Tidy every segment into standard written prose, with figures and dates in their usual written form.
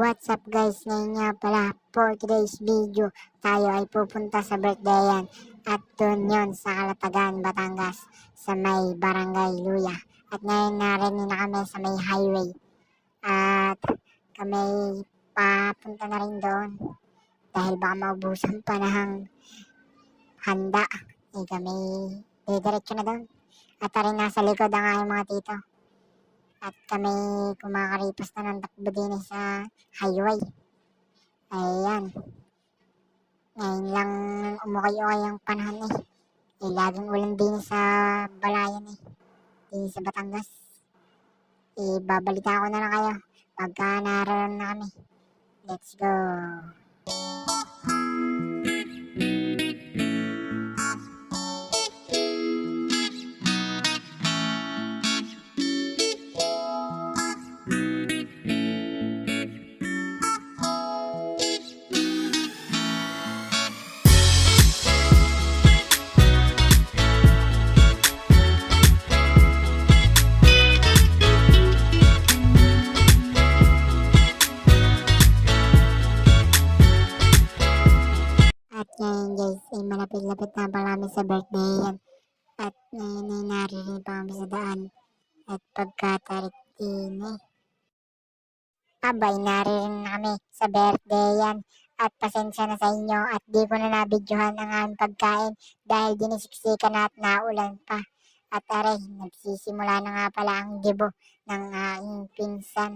What's up guys, ngayon nga pala for today's video, tayo ay pupunta sa birthdayan at dun yun sa Calatagan, Batangas, sa may Barangay Luya. At ngayon narinig na kami sa may highway at kami papunta na rin doon dahil baka maubusan pa ng handa. Kami didiretso na doon at rin nasa likod ang aking mga tito. At kami kumakaripas na ng takbo din sa highway. Ayan. Ngayon lang umukay-ukay ang panahon laging ulan din sa Balayan din sa Batangas. Babalita ko na lang kayo pagka naroon na kami. Let's go! At ngayon guys, malapit-lapit na pala kami sa birthday yan. At ngayon ay naririnig pa kami sa daan. At pagkatarik din abay, naririnig na kami sa birthday yan. At pasensya na sa inyo at di ko na nabidyohan ang aming pagkain dahil dinisiksikan na at naulan pa. At aray, nagsisimula na nga pala ang gibo ng aking pinsan.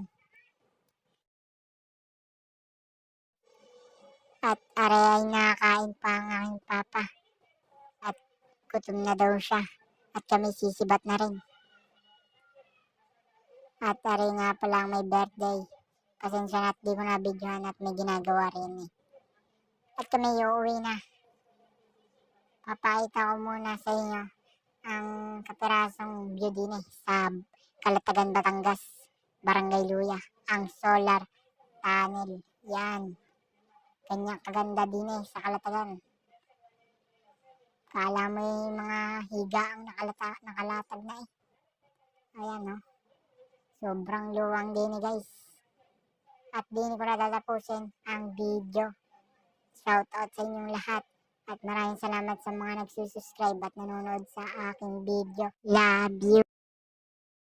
At aray ay nakakain pa ang aking papa. At gutom na daw siya. At kami sisibat na rin. At aray nga pala may birthday. Pasensya na at di ko nabidyohan at may ginagawa rin At kami uuwi na. Papakita ko muna sa inyo ang kapirasong view din sa Calatagan, Batangas, Barangay Luya. Ang solar panel. Yan. Kanyang kaganda din sa Calatagan. Kala mo yung mga higa ang nakalatag na Ayan Sobrang luwang din guys. At din ko na tatapusin ang video. Shout out sa inyong lahat. At maraming salamat sa mga nagsusubscribe at nanonood sa aking video. Love you!